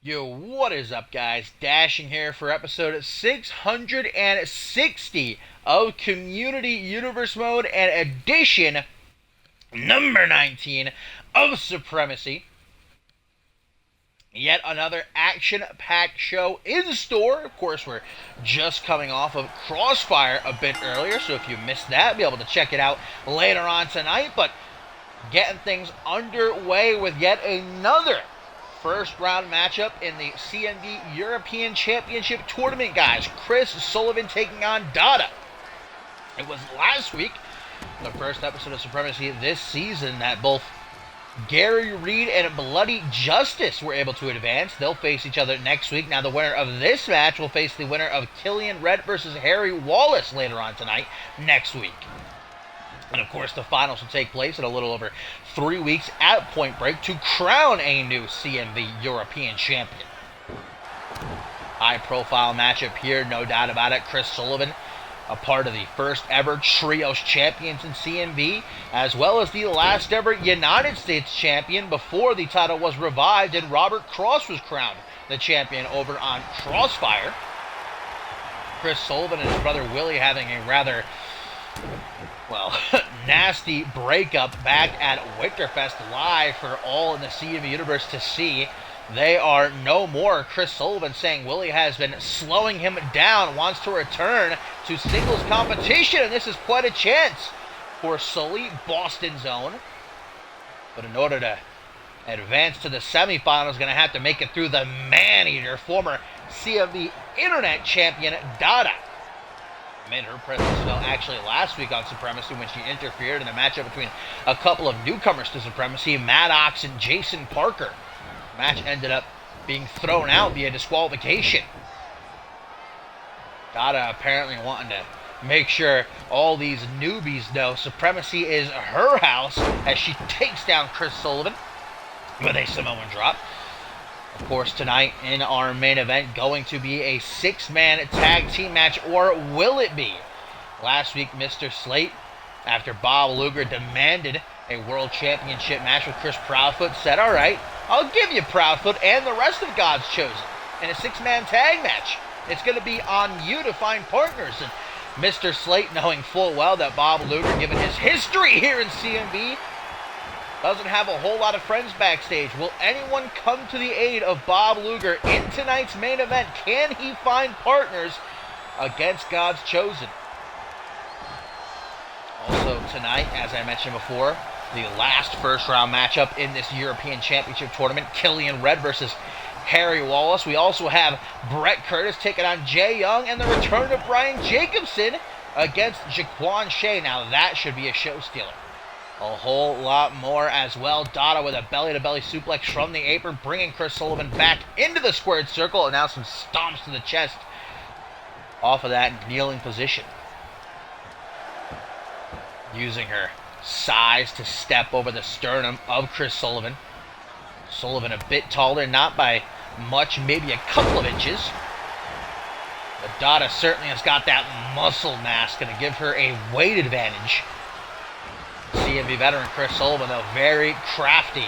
Yo, what is up, guys? Dashing here for episode 660 of Community Universe Mode and edition number 19 of Supremacy. Yet another action-packed show in store. Of course, we're just coming off of Crossfire a bit earlier, so if you missed that, be able to check it out later on tonight. But getting things underway with yet another first round matchup in the CMV European Championship Tournament, guys. Chris Sullivan taking on Dada. It was last week, the first episode of Supremacy this season, that both Gary Reed and Bloody Justice were able to advance. They'll face each other next week. Now the winner of this match will face the winner of Killian Red versus Harry Wallace later on tonight, next week. And of course, the finals will take place in a little over 3 weeks at Point Break to crown a new CMV European champion. High-profile matchup here, no doubt about it. Chris Sullivan, a part of the first ever Trios champions in CMV, as well as the last ever United States champion before the title was revived and Robert Cross was crowned the champion over on Crossfire. Chris Sullivan and his brother Willie having a rather, well, nasty breakup back at Winterfest live for all in the CMV universe to see. They are no more. Chris Sullivan saying Willie has been slowing him down, wants to return to singles competition, and this is quite a chance for Sully, Boston's own. But in order to advance to the semifinals, going to have to make it through the man-eater, former CMV Internet champion, Dada. Made her presence felt actually last week on Supremacy when she interfered in a matchup between a couple of newcomers to Supremacy, Maddox and Jason Parker. The match ended up being thrown out via disqualification. Dada apparently wanting to make sure all these newbies know Supremacy is her house as she takes down Chris Sullivan with a Samoan drop. Of course, tonight in our main event, going to be a 6-man tag team match, or will it be? Last week, Mr. Slate, after Bob Luger demanded a world championship match with Chris Proudfoot, said, all right, I'll give you Proudfoot and the rest of God's Chosen in a 6-man tag match. It's going to be on you to find partners. And Mr. Slate, knowing full well that Bob Luger, given his history here in CMV, doesn't have a whole lot of friends backstage. Will anyone come to the aid of Bob Luger in tonight's main event? Can he find partners against God's Chosen? Also tonight, as I mentioned before, the last first-round matchup in this European Championship Tournament, Killian Red versus Harry Wallace. We also have Brett Curtis taking on Jay Young, and the return of Brian Jacobson against Jaquan Shea. Now that should be a show-stealer. A whole lot more as well. Dada with a belly-to-belly suplex from the apron, bringing Chris Sullivan back into the squared circle, and now some stomps to the chest off of that kneeling position. Using her size to step over the sternum of Chris Sullivan. Sullivan a bit taller, not by much, maybe a couple of inches. But Dada certainly has got that muscle mass, going to give her a weight advantage. CMV veteran Chris Sullivan, though, very crafty.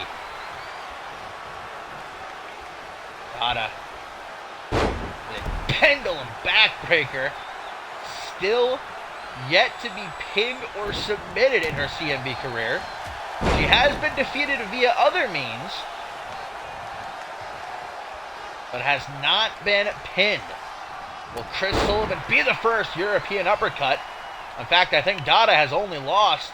Dada with a pendulum backbreaker. Still yet to be pinned or submitted in her CMV career. She has been defeated via other means, but has not been pinned. Will Chris Sullivan be the first European uppercut? In fact, I think Dada has only lost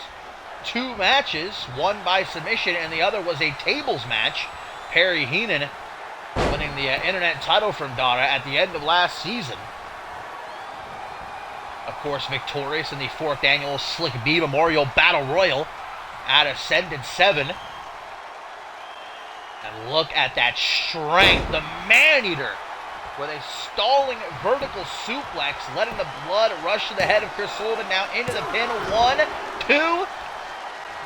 2 matches, one by submission and the other was a tables match. Perry Heenan winning the internet title from Dada at the end of last season. Of course, victorious in the 4th annual Slick B Memorial Battle Royal at Ascended 7. And look at that strength, the man-eater with a stalling vertical suplex, letting the blood rush to the head of Chris Sullivan, now into the pin. 1, 2,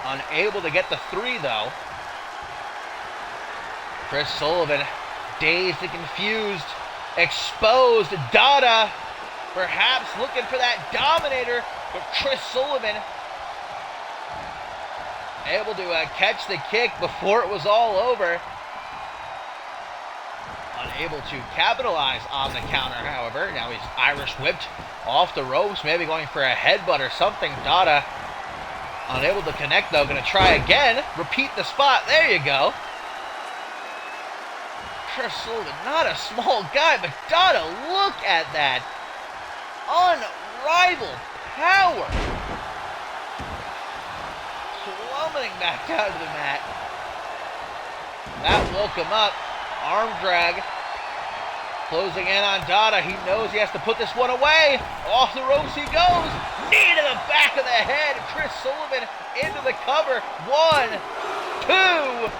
unable to get the 3 though. Chris Sullivan, dazed and confused, exposed. Dada perhaps looking for that Dominator, but Chris Sullivan able to catch the kick before it was all over. able to capitalize on the counter, however. Now he's Irish whipped off the ropes, maybe going for a headbutt or something. Dada unable to connect, though. Going to try again. Repeat the spot. There you go. Chris Sullivan, not a small guy, but Dada, look at that. Unrivaled power. Plummeting back down to the mat. That woke him up. Arm drag. Closing in on Dada. He knows he has to put this one away. Off the ropes he goes. Knee to the back of the head. Chris Sullivan into the cover. 1, 2.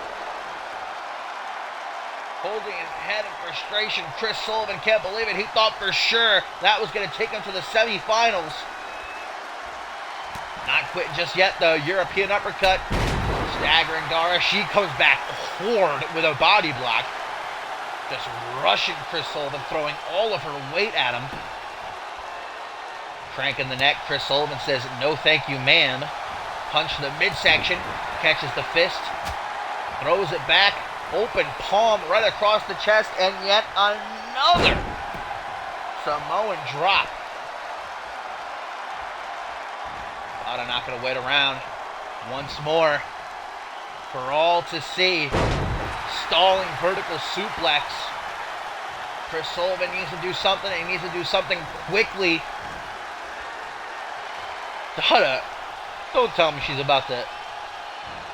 Holding his head in frustration. Chris Sullivan can't believe it. He thought for sure that was going to take him to the semifinals. Not quitting just yet, though. European uppercut. Staggering Dara. She comes back hard with a body block. Just rushing Chris Sullivan, throwing all of her weight at him. Cranking the neck. Chris Sullivan says, "No thank you, ma'am." Punch to the midsection. Catches the fist. Throws it back. Open palm right across the chest. And yet another Samoan drop. Dada not going to wait around. Once more. For all to see. Stalling vertical suplex. Chris Sullivan needs to do something. He needs to do something quickly. Dada, don't tell me she's about to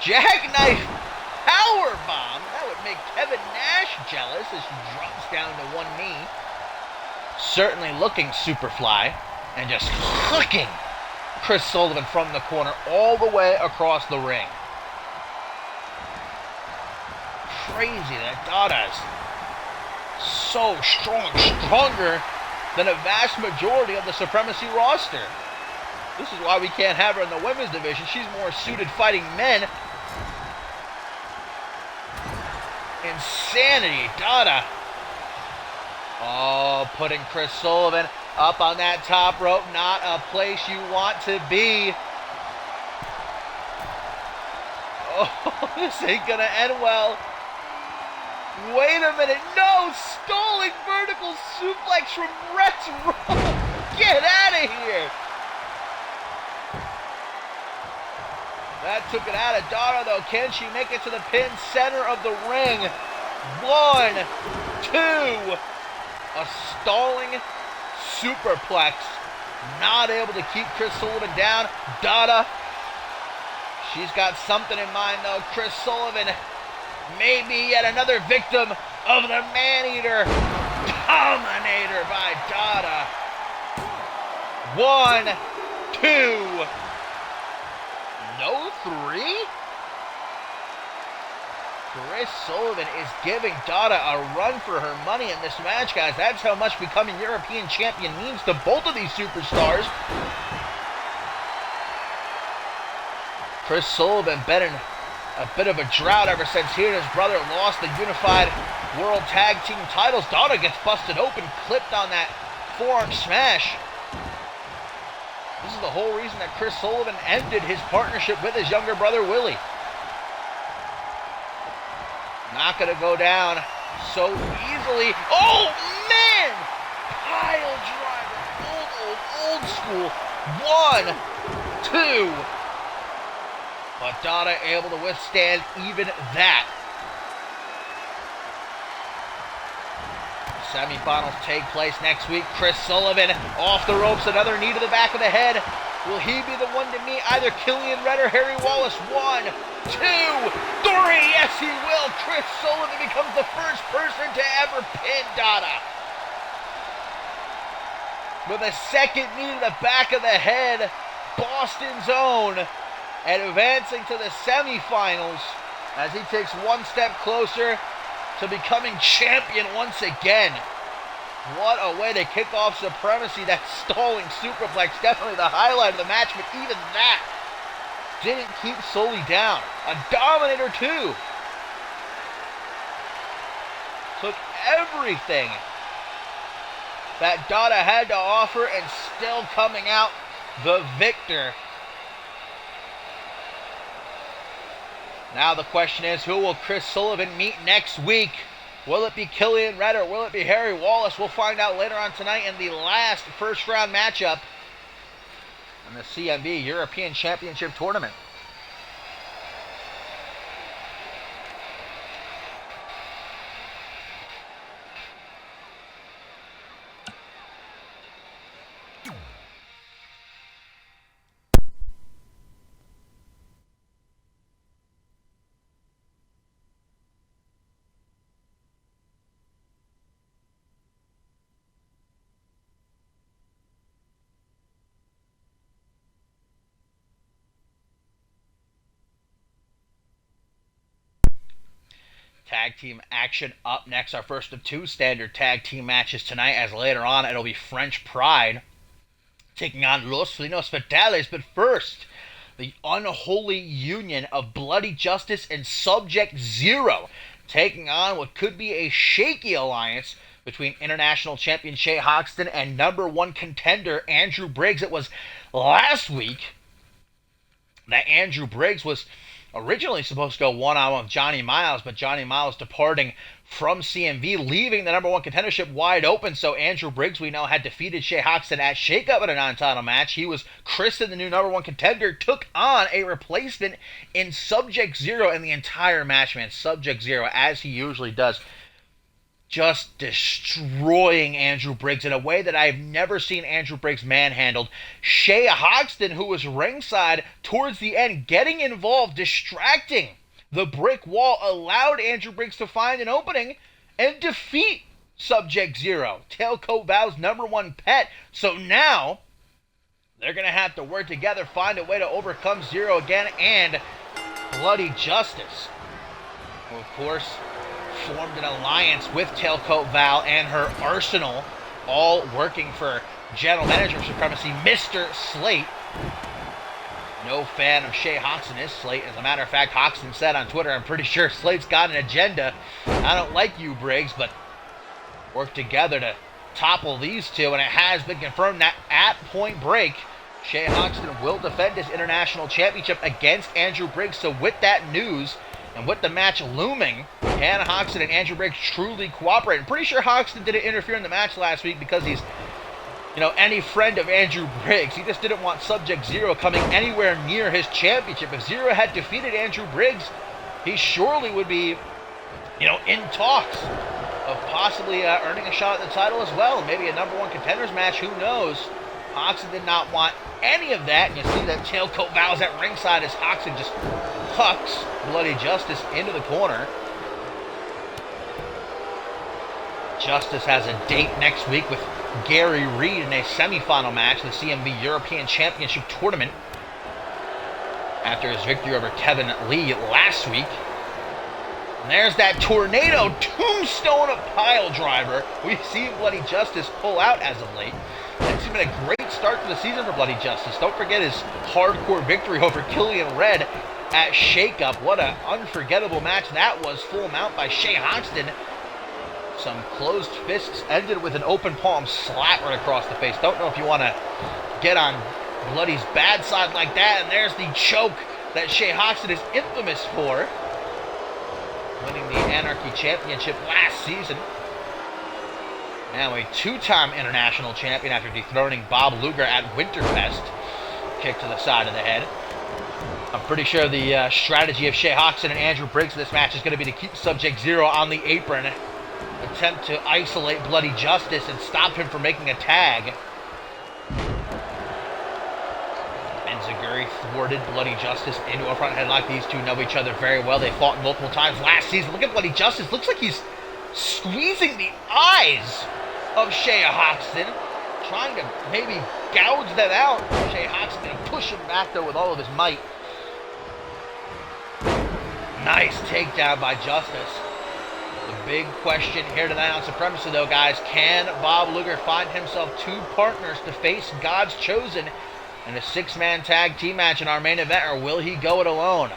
jackknife powerbomb. That would make Kevin Nash jealous as she drops down to one knee. Certainly looking Superfly. And just hooking Chris Sullivan from the corner all the way across the ring. Crazy that Dada's so strong, stronger than a vast majority of the Supremacy roster. This is why we can't have her in the women's division. She's more suited fighting men. Insanity, Dada. Oh, putting Chris Sullivan up on that top rope. Not a place you want to be. Oh, this ain't gonna end well. Wait a minute. No! Stalling vertical suplex from Rex Roll. Get out of here. That took it out of Dada, though. Can she make it to the pin center of the ring? 1, 2. A stalling superplex. Not able to keep Chris Sullivan down. Dada. She's got something in mind, though. Chris Sullivan. Maybe yet another victim of the Man-Eater. Dominator by Dada. 1, 2. No 3? Chris Sullivan is giving Dada a run for her money in this match, guys. That's how much becoming European champion means to both of these superstars. Chris Sullivan been in a bit of a drought ever since he and his brother lost the Unified World Tag Team titles. Dada gets busted open, clipped on that forearm smash. This is the whole reason that Chris Sullivan ended his partnership with his younger brother, Willie. Not going to go down so easily. Oh, man! Pile driver. Old school. 1, 2. But Dada able to withstand even that. Semifinals take place next week. Chris Sullivan off the ropes. Another knee to the back of the head. Will he be the one to meet either Killian Red or Harry Wallace? 1, 2, 3. Yes, he will. Chris Sullivan becomes the first person to ever pin Dada. With a second knee to the back of the head. Boston's own. Advancing to the semifinals as he takes one step closer to becoming champion once again. What a way to kick off Supremacy. That stalling superplex, definitely the highlight of the match, but even that didn't keep Sully down. A Dominator too. Took everything that Dada had to offer and still coming out the victor. Now the question is, who will Chris Sullivan meet next week? Will it be Killian Red or will it be Harry Wallace? We'll find out later on tonight in the last first-round matchup in the CMV European Championship Tournament. Tag team action up next. Our first of two standard tag team matches tonight, as later on it'll be French Pride taking on Los Felinos Fatales. But first, the unholy union of Bloody Justice and Subject Zero taking on what could be a shaky alliance between international champion Shay Hoxton and number one contender Andrew Briggs. It was last week that Andrew Briggs was originally supposed to go one-on-one with Johnny Miles, but Johnny Miles departing from CMV, leaving the number one contendership wide open. So Andrew Briggs, we know, had defeated Shay Hoxton at Shake-Up in a non-title match. He was christened the new number one contender, took on a replacement in Subject Zero, and the entire match, man, Subject Zero, as he usually does, just destroying Andrew Briggs in a way that I've never seen Andrew Briggs manhandled. Shay Hoxton, who was ringside towards the end, getting involved, distracting the brick wall, allowed Andrew Briggs to find an opening and defeat Subject Zero, Tailcoat Val's number one pet. So now they're going to have to work together, find a way to overcome Zero again, and Bloody Justice, who, of course, formed an alliance with Tailcoat Val and her arsenal, all working for General Manager of Supremacy, Mr. Slate. No fan of Shay Hoxton is Slate. As a matter of fact, Hoxton said on Twitter, I'm pretty sure Slate's got an agenda. I don't like you, Briggs, but work together to topple these two, and it has been confirmed that at Point Break, Shay Hoxton will defend his international championship against Andrew Briggs. So with that news, and with the match looming, can Hoxton and Andrew Briggs truly cooperate? I'm pretty sure Hoxton didn't interfere in the match last week because he's, any friend of Andrew Briggs. He just didn't want Subject Zero coming anywhere near his championship. If Zero had defeated Andrew Briggs, he surely would be, in talks of possibly earning a shot at the title as well. Maybe a number one contenders match, who knows? Hoxton did not want any of that, and you see that Tailcoat Val's at ringside as Hoxton just hucks Bloody Justice into the corner. Justice has a date next week with Gary Reed in a semifinal match in the CMV European Championship Tournament after his victory over Kevin Lee last week. And there's that tornado tombstone pile driver we've seen Bloody Justice pull out as of late. It's been a great start to the season for Bloody Justice. Don't forget his hardcore victory over Killian Red at Shake-Up. What an unforgettable match that was. Full mount by Shay Hoxton. Some closed fists ended with an open palm slap right across the face. Don't know if you want to get on Bloody's bad side like that. And there's the choke that Shay Hoxton is infamous for, winning the Anarchy Championship last season. Now a two-time international champion after dethroning Bob Luger at Winterfest. Kick to the side of the head. I'm pretty sure the strategy of Shay Hoxton and Andrew Briggs in this match is going to be to keep Subject Zero on the apron, attempt to isolate Bloody Justice and stop him from making a tag. Enziguri thwarted Bloody Justice into a front headlock. These two know each other very well. They fought multiple times last season. Look at Bloody Justice. Looks like he's squeezing the eyes of Shay Hoxton, trying to maybe gouge them out. Shay Hoxton going to push him back, though, with all of his might. Nice takedown by Justice. The big question here tonight on Supremacy, though, guys, can Bob Luger find himself two partners to face God's Chosen in a six-man tag team match in our main event, or will he go it alone?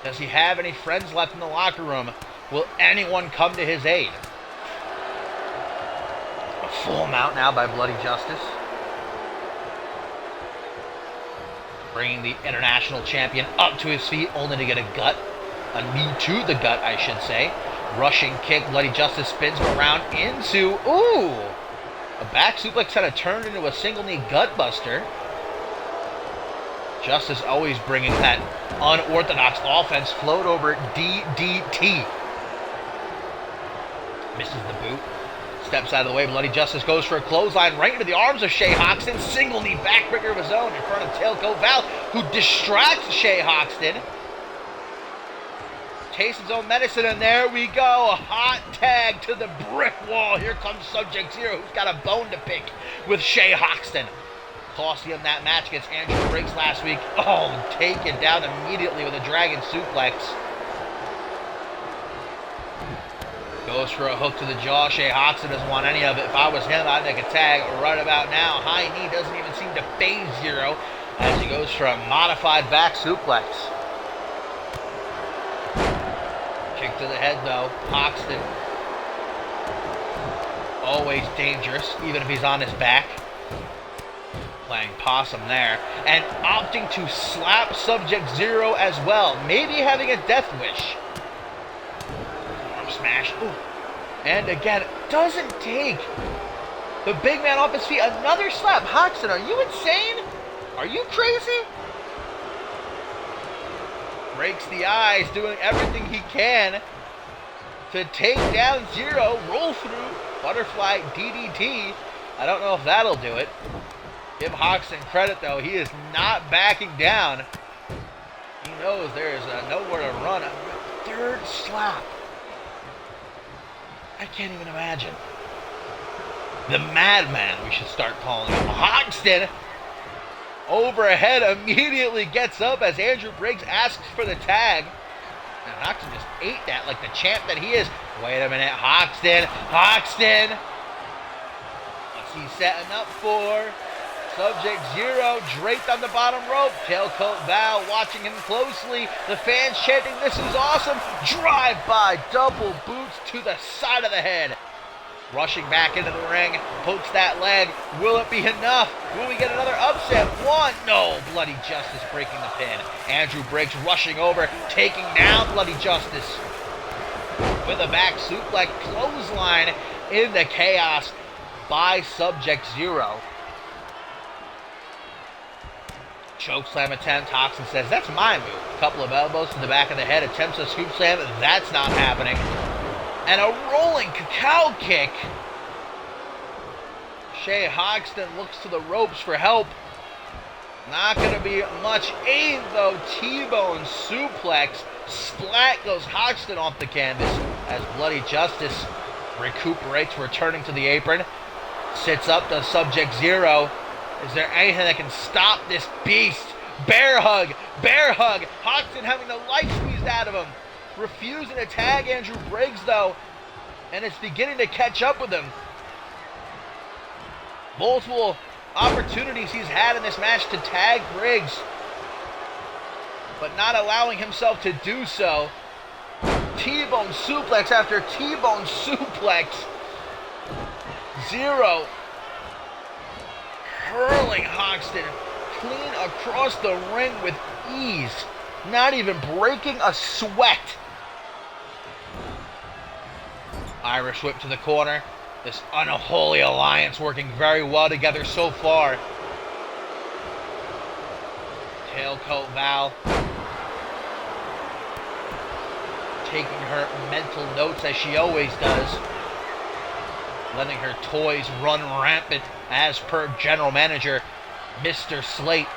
Does he have any friends left in the locker room? Will anyone come to his aid? A full mount now by Bloody Justice, bringing the international champion up to his feet, only to get a knee to the gut, I should say. Rushing kick. Bloody Justice spins him around into, ooh, a back suplex kind of turned into a single knee gut buster. Justice always bringing that unorthodox offense. Float over DDT. Misses the boot. Steps out of the way. Bloody Justice goes for a clothesline right into the arms of Shay Hoxton. Single knee backbreaker of his own in front of Tailcoat Val, who distracts Shay Hoxton. Tastes his own medicine, and there we go. A hot tag to the brick wall. Here comes Subject Zero, who's got a bone to pick with Shay Hoxton. Costing him that match against Andrew Briggs last week. Oh, taken down immediately with a dragon suplex. Goes for a hook to the jaw. Shay Hoxton doesn't want any of it. If I was him, I'd make a tag right about now. High knee doesn't even seem to phase Zero as he goes for a modified back suplex. Kick to the head, though. Hoxton. Always dangerous, even if he's on his back. Playing possum there. And opting to slap Subject Zero as well. Maybe having a death wish. Arm smash. Ooh. And again, doesn't take the big man off his feet. Another slap. Hoxton, are you insane? Are you crazy? Breaks the eyes, doing everything he can to take down Zero. Roll through. Butterfly DDT. I don't know if that'll do it. Give Hoxton credit, though. He is not backing down. He knows there is nowhere to run. A third slap. I can't even imagine. The Madman, we should start calling him. Hoxton, overhead, immediately gets up as Andrew Briggs asks for the tag. And Hoxton just ate that like the champ that he is. Wait a minute, Hoxton. What's he setting up for? Subject Zero draped on the bottom rope. Tailcoat Val watching him closely. The fans chanting, "This is awesome." Drive-by double boots to the side of the head. Rushing back into the ring, pokes that leg. Will it be enough? Will we get another upset? One. No. Bloody Justice breaking the pin. Andrew Briggs rushing over, taking down Bloody Justice with a back suplex clothesline into chaos by Subject Zero. Chokeslam attempt. Hoxton says, "That's my move." A couple of elbows to the back of the head. Attempts a scoop slam. That's not happening. And a rolling cacao kick. Shay Hoxton looks to the ropes for help. Not going to be much aid, though. T-bone suplex. Splat goes Hoxton off the canvas as Bloody Justice recuperates, returning to the apron. Sits up to Subject Zero. Is there anything that can stop this beast? Bear hug. Hoxton having the life squeezed out of him. Refusing to tag Andrew Briggs, though. And it's beginning to catch up with him. Multiple opportunities he's had in this match to tag Briggs, but not allowing himself to do so. T-bone suplex after T-bone suplex. Zero hurling Hoxton clean across the ring with ease, not even breaking a sweat. Irish whip to the corner. This unholy alliance working very well together so far. Tailcoat Val taking her mental notes as she always does, letting her toys run rampant as per general manager Mr. Slate.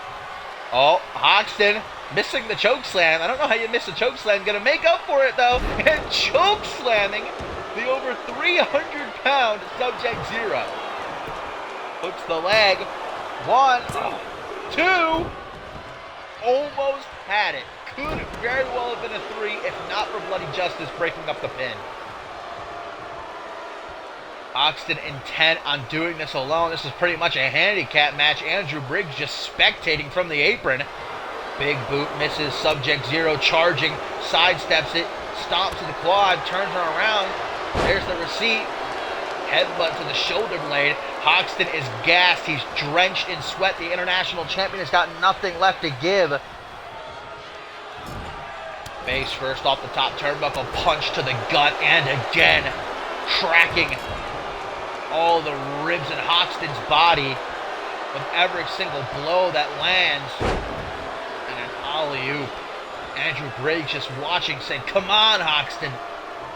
Oh, Hoxton missing the choke slam. I don't know how you miss a choke slam. Gonna make up for it, though, and choke slamming the over 300-pound Subject Zero. Hooks the leg. 1, 2. Almost had it. Could very well have been a 3 if not for Bloody Justice breaking up the pin. Hoxton intent on doing this alone. This is pretty much a handicap match. Andrew Briggs just spectating from the apron. Big boot misses. Subject Zero charging. Sidesteps it. Stomps to the quad. Turns her around. There's the receipt. Headbutt to the shoulder blade. Hoxton is gassed. He's drenched in sweat. The international champion has got nothing left to give. Face first off the top turnbuckle, punch to the gut, and again, cracking all the ribs in Hoxton's body with every single blow that lands. And an alley-oop. Andrew Briggs just watching, saying, come on, Hoxton.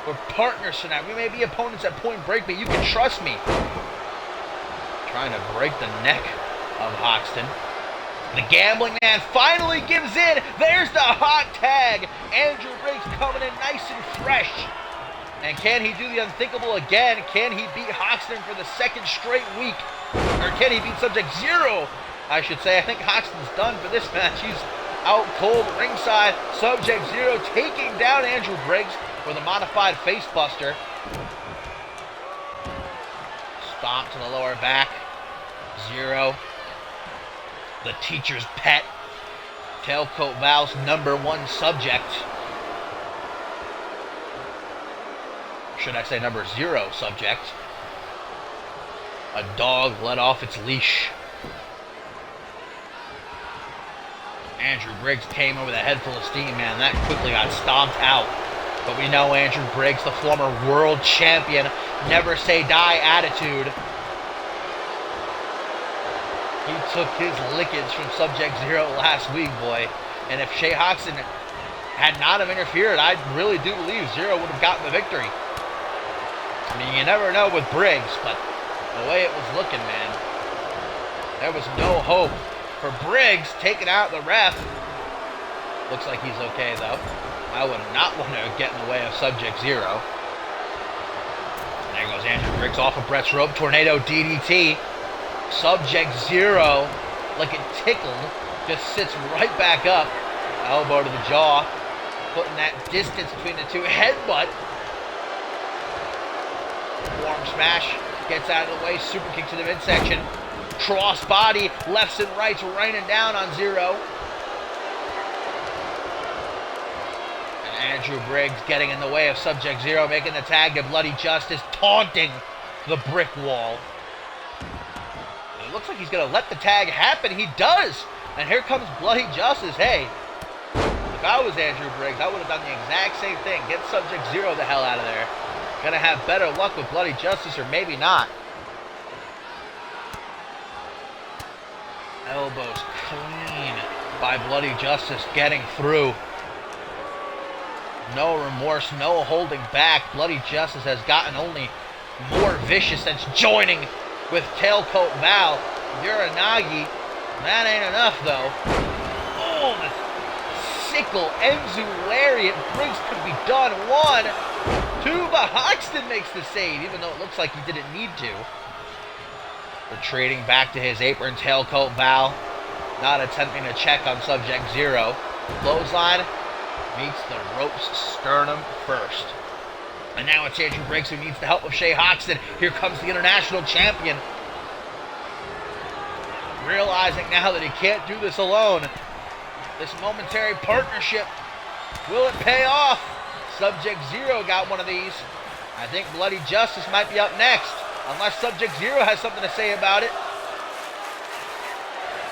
We're partners tonight. We may be opponents at Point Break, but you can trust me. Trying to break the neck of Hoxton. The gambling man finally gives in. There's the hot tag. Andrew Briggs coming in nice and fresh. And can he do the unthinkable again? Can he beat Hoxton for the second straight week? Or can he beat Sub-Zero, I should say. I think Hoxton's done for this match. He's out cold ringside. Sub-Zero taking down Andrew Briggs with a modified facebuster. Stomp to the lower back. Zero. The teacher's pet. Tailcoat Val's #1 subject. Should I say #0 subject? A dog let off its leash. Andrew Briggs came over the head full of steam, man. That quickly got stomped out. But we know Andrew Briggs, the former world champion, never say die attitude. He took his lickage from Sub-Zero last week, boy. And if Shea Hoxton had not have interfered, I really do believe Zero would have gotten the victory. I mean, you never know with Briggs, but the way it was looking, man, there was no hope for Briggs taking out the ref. Looks like he's okay, though. I would not want to get in the way of Sub-Zero. There goes Andrew Briggs off of Brett's rope. Tornado DDT. Sub-Zero, like it tickled, just sits right back up. Elbow to the jaw. Putting that distance between the two. Headbutt. Warm smash. Gets out of the way. Super kick to the midsection. Cross body. Lefts and rights raining down on Zero. And Andrew Briggs getting in the way of Sub-Zero, making the tag to Bloody Justice, taunting the brick wall. It looks like he's going to let the tag happen. He does. And here comes Bloody Justice. Hey, if I was Andrew Briggs, I would have done the exact same thing. Get Sub-Zero the hell out of there. Going to have better luck with Bloody Justice, or maybe not. Elbows clean by Bloody Justice, getting through. No remorse, no holding back. Bloody Justice has gotten only more vicious since joining with Tailcoat Val. Uranagi. That ain't enough, though. Oh, the sickle Enzu lariat. Briggs could be done. 1, 2, but Hoxton makes the save, even though it looks like he didn't need to. Retreating back to his apron, Tailcoat Val. Not attempting to check on Sub-Zero. Clothesline meets the ropes sternum first. And now it's Andrew Briggs who needs the help of Shea Hoxton. Here comes the international champion. Realizing now that he can't do this alone. This momentary partnership, will it pay off? Sub-Zero got one of these. I think Bloody Justice might be up next, unless Sub-Zero has something to say about it.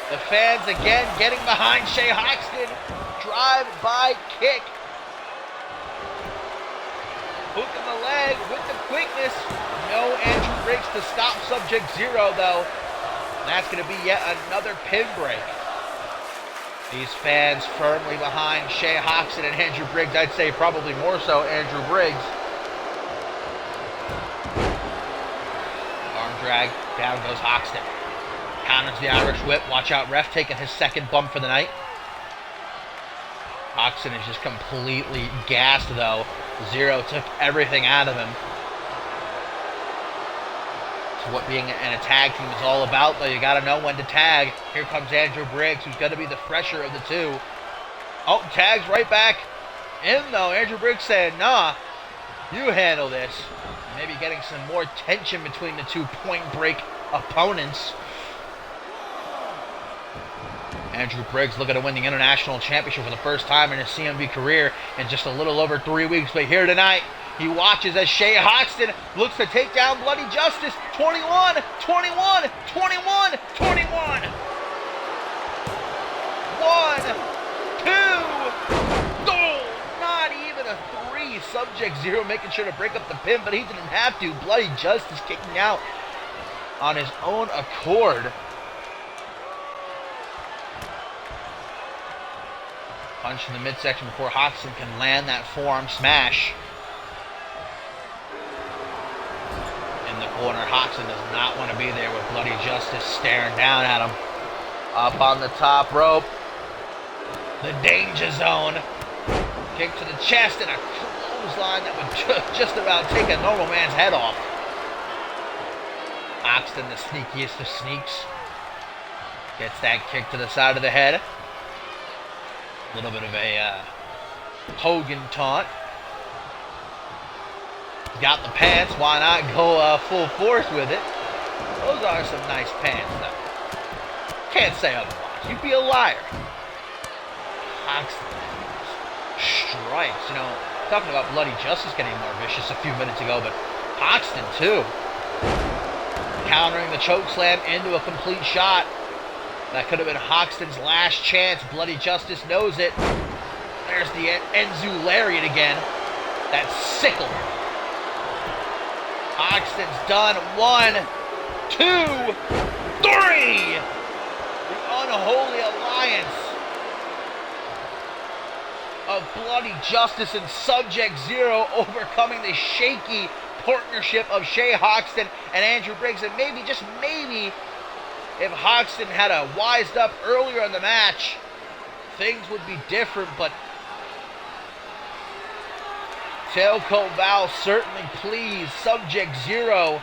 The fans again getting behind Shea Hoxton. Drive-by kick. Hook in the leg with the quickness. No Andrew Briggs to stop Sub-Zero, though. And that's going to be yet another pin break. These fans firmly behind Shea Hoxton and Andrew Briggs. I'd say probably more so Andrew Briggs. Arm drag. Down goes Hoxton. Counters the Irish whip. Watch out, ref taking his second bump for the night. Hoxton is just completely gassed, though. Zero took everything out of him. It's what being in a tag team is all about, though. You got to know when to tag. Here comes Andrew Briggs, who's going to be the fresher of the two. Oh, tags right back in, though. Andrew Briggs saying, nah, you handle this. Maybe getting some more tension between the two Point Break opponents. Andrew Briggs looking to win the International Championship for the first time in his CMV career in just a little over 3 weeks. But here tonight, he watches as Shea Hoxton looks to take down Bloody Justice. 21, 21, 21, 21. 1, 2, oh, Sub-Zero making sure to break up the pin, but he didn't have to. Bloody Justice kicking out on his own accord. Punch in the midsection before Hoxton can land that forearm smash. In the corner, Hoxton does not want to be there with Bloody Justice staring down at him. Up on the top rope. The danger zone. Kick to the chest and a clothesline that would just about take a normal man's head off. Hoxton, the sneakiest of sneaks. Gets that kick to the side of the head. A little bit of a Hogan taunt. Got the pants, why not go full force with it? Those are some nice pants, though. Can't say otherwise. You'd be a liar. Hoxton strikes. You know, talking about Bloody Justice getting more vicious a few minutes ago, but Hoxton, too. Countering the chokeslam into a complete shot. That could have been Hoxton's last chance. Bloody Justice knows it. There's the Enzu Lariat again. That sickle. Hoxton's done. 1, 2, 3. The unholy alliance of Bloody Justice and Sub-Zero overcoming the shaky partnership of Shay Hoxton and Andrew Briggs. And maybe, just maybe, if Hoxton had wised up earlier in the match, things would be different, but Tailcoat Val certainly pleased Sub-Zero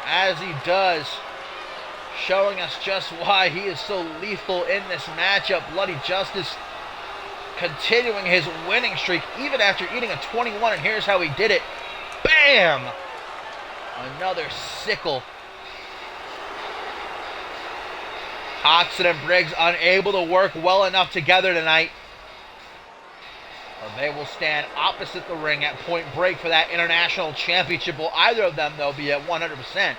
as he does, showing us just why he is so lethal in this matchup. Bloody Justice continuing his winning streak even after eating a 21, and here's how he did it. Bam! Another sickle. Hoxton and Briggs unable to work well enough together tonight. They will stand opposite the ring at Point Break for that International Championship. Will either of them, though, be at 100%?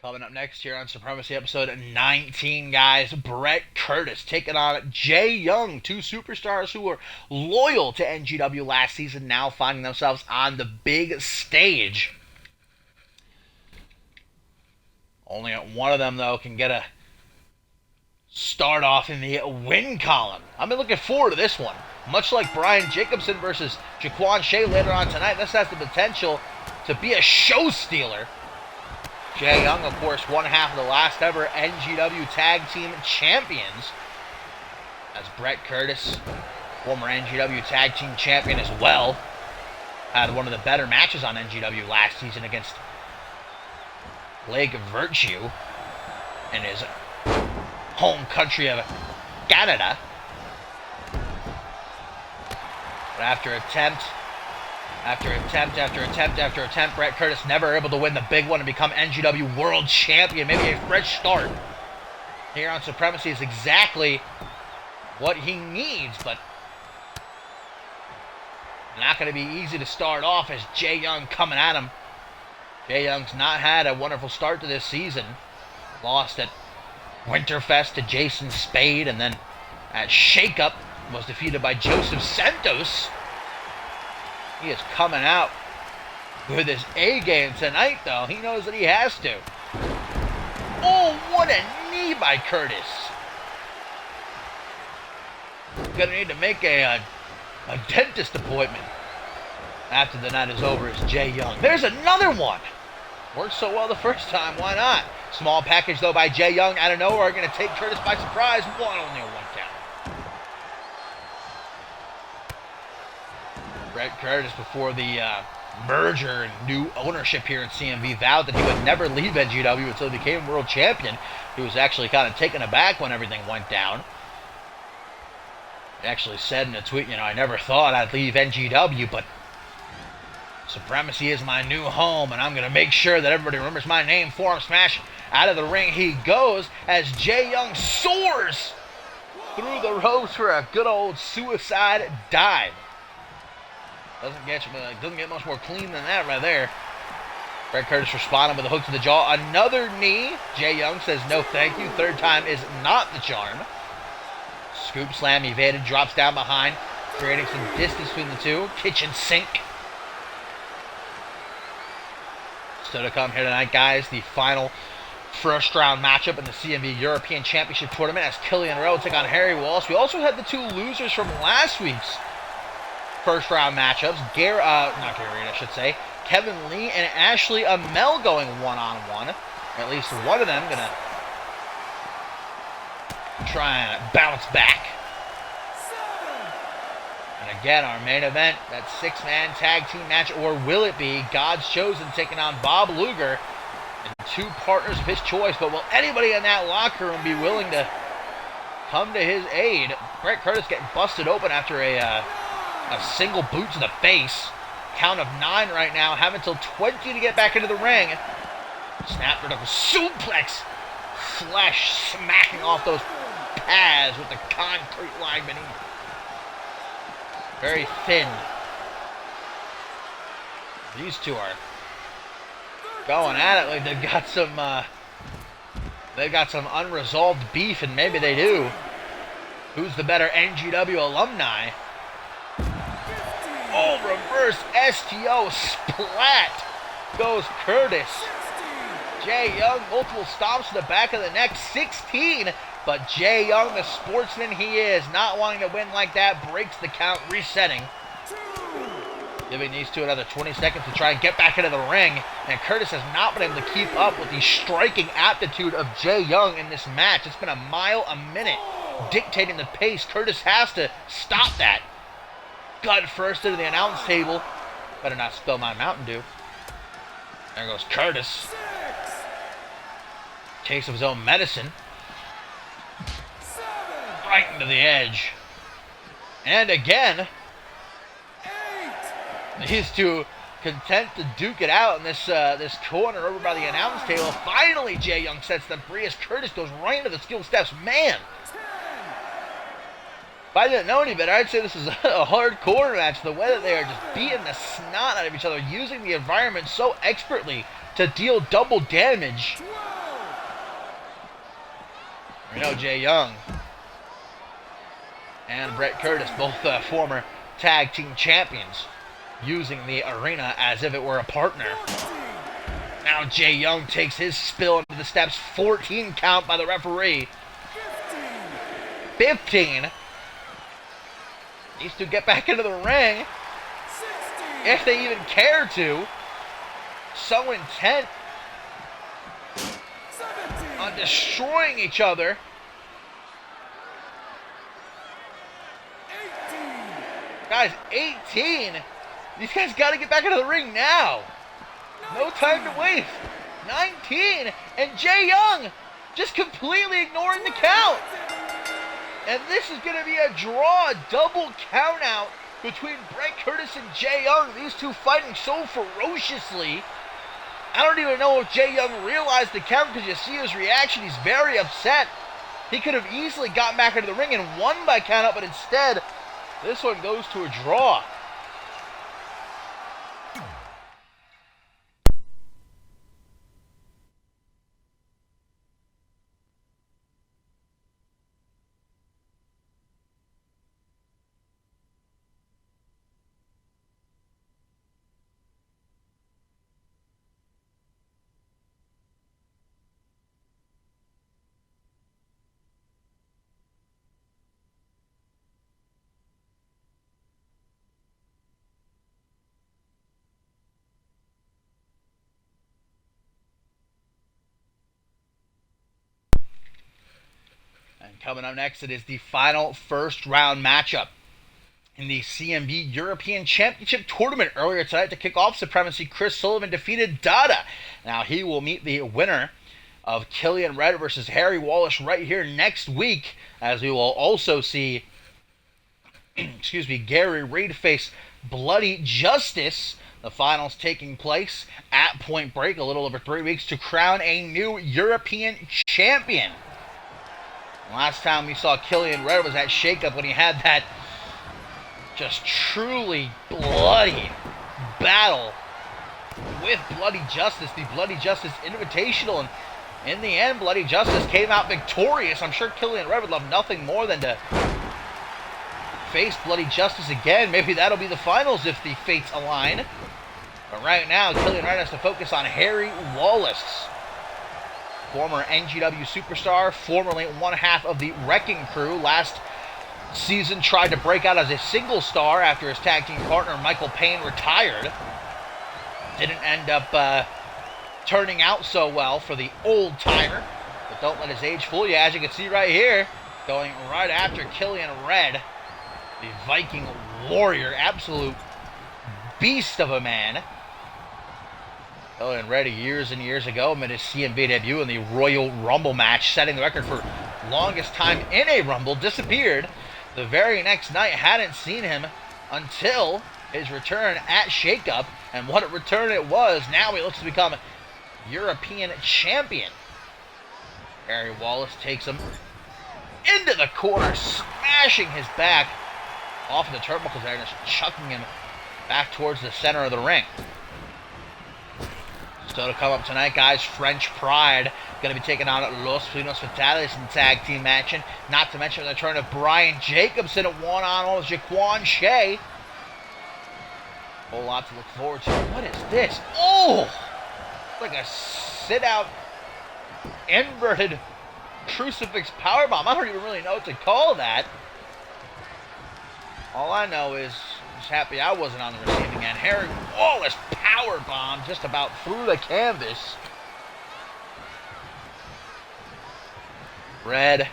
Coming up next here on Supremacy episode 19, guys, Bret Curtis taking on Jay Young, two superstars who were loyal to NGW last season, now finding themselves on the big stage. Only one of them, though, can get a start off in the win column. I've been looking forward to this one. Much like Brian Jacobson versus Jaquan Shea later on tonight, this has the potential to be a show stealer. Jay Young, of course, one half of the last ever NGW Tag Team Champions. As Bret Curtis, former NGW Tag Team Champion as well, had one of the better matches on NGW last season against Lake Virtue in his home country of Canada. But after attempt, Bret Curtis never able to win the big one and become NGW World Champion. Maybe a fresh start here on Supremacy is exactly what he needs, but not going to be easy to start off as Jay Young coming at him. Jay Young's not had a wonderful start to this season. Lost at Winterfest to Jason Spade, and then at Shake Up was defeated by Joseph Santos. He is coming out with his A game tonight, though. He knows that he has to. Oh, what a knee by Curtis. Gonna need to make a dentist appointment after the night is over as Jay Young. There's another one. Worked so well the first time, why not? Small package, though, by Jay Young out of nowhere. Going to take Curtis by surprise. Only a one count. Brett Curtis, before the merger and new ownership here in CMV, vowed that he would never leave NGW until he became world champion. He was actually kind of taken aback when everything went down. He actually said in a tweet, I never thought I'd leave NGW, but Supremacy is my new home, and I'm going to make sure that everybody remembers my name. Forearm smash out of the ring he goes as Jay Young soars through the ropes for a good old suicide dive. Doesn't get much more clean than that right there. Brett Curtis responding with a hook to the jaw. Another knee. Jay Young says no thank you. Third time is not the charm. Scoop slam evaded, drops down behind, creating some distance between the two. Kitchen sink. Still to come here tonight, guys. The final first round matchup in the CMV European Championship Tournament as Killian Rowe take on Harry Walsh. We also had the two losers from last week's first round matchups. Not Gary, I should say. Kevin Lee and Ashley Amell going one-on-one. At least one of them gonna try and bounce back. And again, our main event, that six-man tag team match, or will it be God's Chosen taking on Bob Luger and two partners of his choice? But will anybody in that locker room be willing to come to his aid? Brett Curtis getting busted open after a single boot to the face. Count of 9 right now. Have until 20 to get back into the ring. Snap vertical suplex. Flesh smacking off those pads with the concrete line beneath. Very thin. These two are going at it like they've got some unresolved beef, and maybe they do. Who's the better NGW alumni? Oh, reverse STO splat goes Curtis. Jay Young, multiple stomps to the back of the neck, 16. But Jay Young, the sportsman he is, not wanting to win like that, breaks the count, resetting. Giving these two another 20 seconds to try and get back into the ring. And Curtis has not been able to keep up with the striking aptitude of Jay Young in this match. It's been a mile a minute dictating the pace. Curtis has to stop that. Gut first into the announce table. Better not spill my Mountain Dew. There goes Curtis. Taste of his own medicine. Right into the edge. And again, these two content to duke it out in this corner over by the announce table. Finally, Jay Young sets them free as Curtis goes right into the steel steps. Man! If I didn't know any better, I'd say this is a hardcore match. The way that they are just beating the snot out of each other, using the environment so expertly to deal double damage. We know Jay Young and Brett Curtis, both former tag team champions, using the arena as if it were a partner. Now Jay Young takes his spill into the steps. 14 count by the referee. 15. Needs to get back into the ring. If they even care to. So intent on destroying each other. 18. Guys, 18. These guys got to get back into the ring now. No time to waste. 19. And Jay Young just completely ignoring the count. And this is going to be a draw, a double count out between Brett Curtis and Jay Young. These two fighting so ferociously. I don't even know if Jay Young realized the count, because you see his reaction. He's very upset. He could have easily gotten back into the ring and won by count out, but instead, this one goes to a draw. Coming up next, it is the final first round matchup in the CMV European Championship Tournament. Earlier tonight to kick off Supremacy, Chris Sullivan defeated Dada. Now he will meet the winner of Killian Red versus Harry Wallace right here next week, as we will also see Gary Reed face Bloody Justice. The finals taking place at Point Break a little over 3 weeks to crown a new European champion. Last time we saw Killian Red was at Shakeup when he had that just truly bloody battle with Bloody Justice, the Bloody Justice Invitational, and in the end, Bloody Justice came out victorious. I'm sure Killian Red would love nothing more than to face Bloody Justice again. Maybe that'll be the finals if the fates align. But right now, Killian Red has to focus on Harry Wallace, former NGW superstar, formerly one half of the Wrecking Crew. Last season tried to break out as a single star after his tag team partner Michael Payne retired. Didn't end up turning out so well for the old timer, but don't let his age fool you. As you can see right here, going right after Killian Red, the Viking warrior, absolute beast of a man. Killian Red years and years ago made his CMV debut in the Royal Rumble match, setting the record for longest time in a Rumble. Disappeared the very next night, hadn't seen him until his return at Shakeup, and what a return it was. Now he looks to become European champion. Harry Wallace takes him into the corner, smashing his back off of the turnbuckles there and just chucking him back towards the center of the ring. Still to come up tonight, guys, French Pride going to be taking on Los Pinos Fatales in tag team action. Not to mention the return of Brian Jacobson at one-on-one with Jaquan Shea. Whole lot to look forward to. What is this? Oh! Like a sit-out inverted crucifix powerbomb. I don't even really know what to call that. All I know is just happy I wasn't on the receiving end. Harry Wallace powerbomb just about through the canvas. Red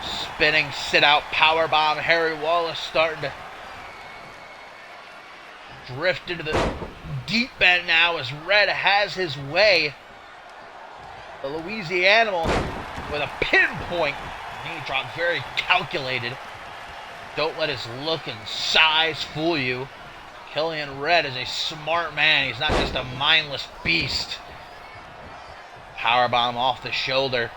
spinning sit-out powerbomb. Harry Wallace starting to drift into the deep end now as Red has his way. The Louisianimal with a pinpoint knee drop, very calculated. Don't let his look and size fool you. Killian Red is a smart man. He's not just a mindless beast. Powerbomb off the shoulder.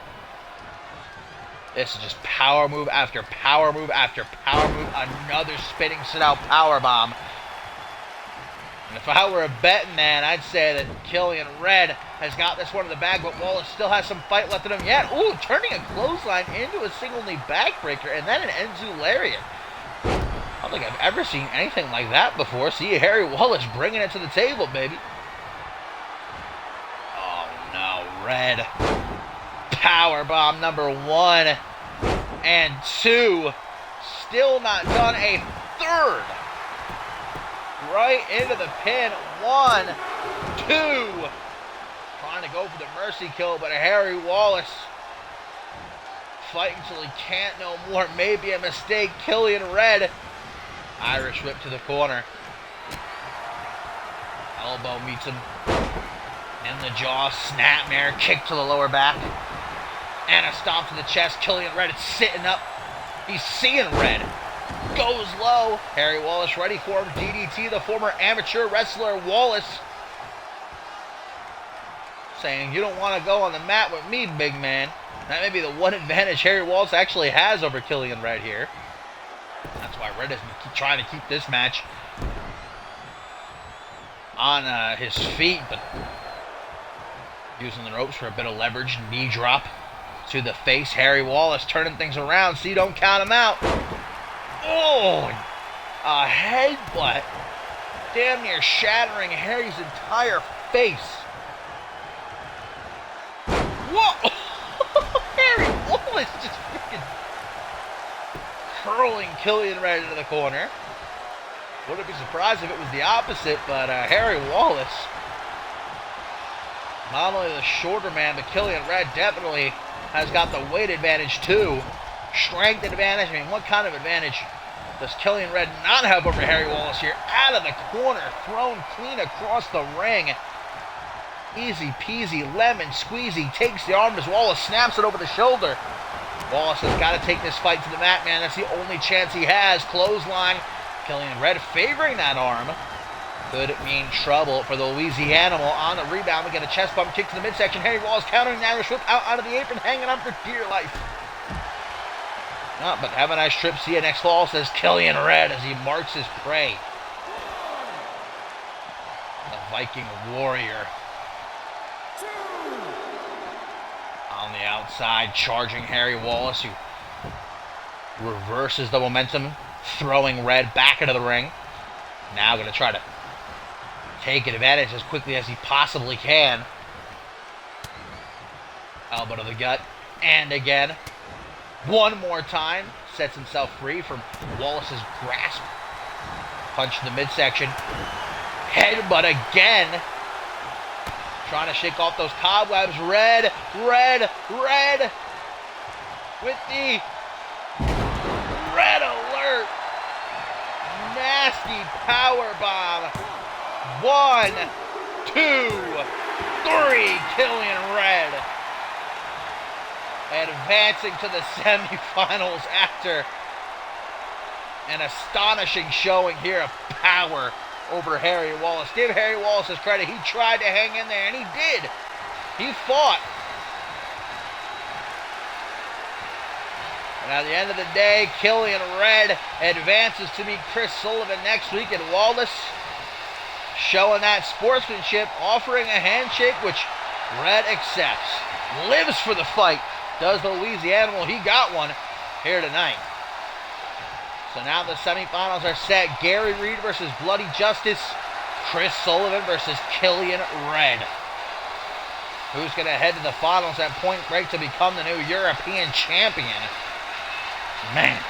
This is just power move after power move after power move. Another spinning sit-out powerbomb. And if I were a betting man, I'd say that Killian Red has got this one in the bag, but Wallace still has some fight left in him yet. Ooh, turning a clothesline into a single knee backbreaker, and then an Enzu lariat. I don't think I've ever seen anything like that before. See Harry Wallace bringing it to the table, baby. Oh no, Red. Powerbomb number 1 and 2. Still not done. A third. Right into the pin. 1, 2. Trying to go for the mercy kill, but Harry Wallace fighting till he can't no more. Maybe a mistake. Killian Red. Irish whip to the corner. Elbow meets him in the jaw. Snapmare kick to the lower back. And a stomp to the chest. Killian Red is sitting up. He's seeing red. Goes low. Harry Wallace ready for him. DDT, the former amateur wrestler Wallace saying, you don't want to go on the mat with me, big man. That may be the one advantage Harry Wallace actually has over Killian Red here. That's why Red is trying to keep this match on his feet, but using the ropes for a bit of leverage. Knee drop to the face. Harry Wallace turning things around. See, don't count him out. Oh, a headbutt. Damn near shattering Harry's entire face. Whoa! Harry Wallace just freaking hurling Killian Red into the corner. Wouldn't be surprised if it was the opposite, but Harry Wallace, not only the shorter man, but Killian Red definitely has got the weight advantage too. Strength advantage. I mean, what kind of advantage does Killian Red not have over Harry Wallace here? Out of the corner, thrown clean across the ring. Easy peasy, lemon squeezy. Takes the arm as Wallace snaps it over the shoulder. Wallace has got to take this fight to the mat, man. That's the only chance he has. Clothesline. Killian Red favoring that arm. Could mean trouble for the Louisianimal. On the rebound, we get a chest bump kick to the midsection. Harry Wallace countering an Irish whip out onto the apron, hanging on for dear life. Oh, but have a nice trip. See you next fall, says Killian Red as he marks his prey. The Viking Warrior. On the outside, charging Harry Wallace, who reverses the momentum, throwing Red back into the ring. Now going to try to take advantage as quickly as he possibly can. Elbow to the gut. And again. One more time. Sets himself free from Wallace's grasp. Punch in the midsection. Headbutt again. Trying to shake off those cobwebs. Red. With the red alert. Nasty power bomb. 1, 2, 3. Killian Red advancing to the semifinals after an astonishing showing here of power over Harry Wallace. Give Harry Wallace his credit. He tried to hang in there, and he did. He fought. And at the end of the day, Killian Red advances to meet Chris Sullivan next week, and Wallace showing that sportsmanship, offering a handshake, which Red accepts. Lives for the fight. Does the Louisianimal. He got one here tonight. So now the semifinals are set. Gary Reed versus Bloody Justice. Chris Sullivan versus Killian Red. Who's going to head to the finals at Point Break to become the new European champion? Man.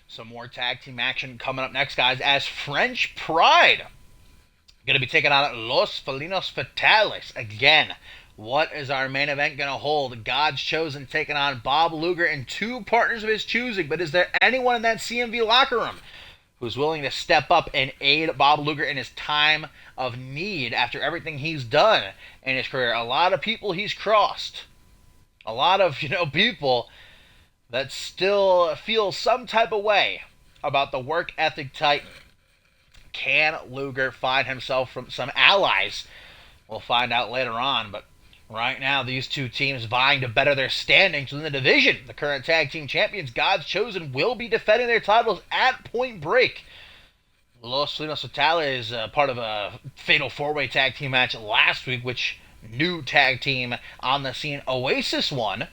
Some more tag team action coming up next, guys, as French Pride going to be taking on Los Felinos Fatales again. What is our main event going to hold? God's Chosen taking on Bob Luger and two partners of his choosing. But is there anyone in that CMV locker room who's willing to step up and aid Bob Luger in his time of need after everything he's done in his career? A lot of people he's crossed. A lot of, people that still feel some type of way about the work ethic titan. Can Luger find himself from some allies? We'll find out later on, but right now these two teams vying to better their standings within the division. The current tag team champions, God's Chosen, will be defending their titles at Point Break. Los Felinos Fatales is part of a fatal four-way tag team match last week, which new tag team on the scene, Oasis, won.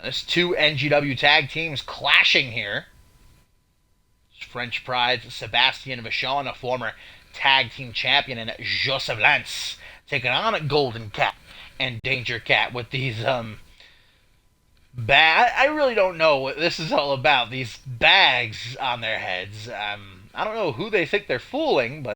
There's two NGW tag teams clashing here. French Pride's Sebastian Vachon, a former tag team champion, and Joseph Lance taking on a Golden Cat and Danger Cat with these I really don't know what this is all about. These bags on their heads. I don't know who they think they're fooling, but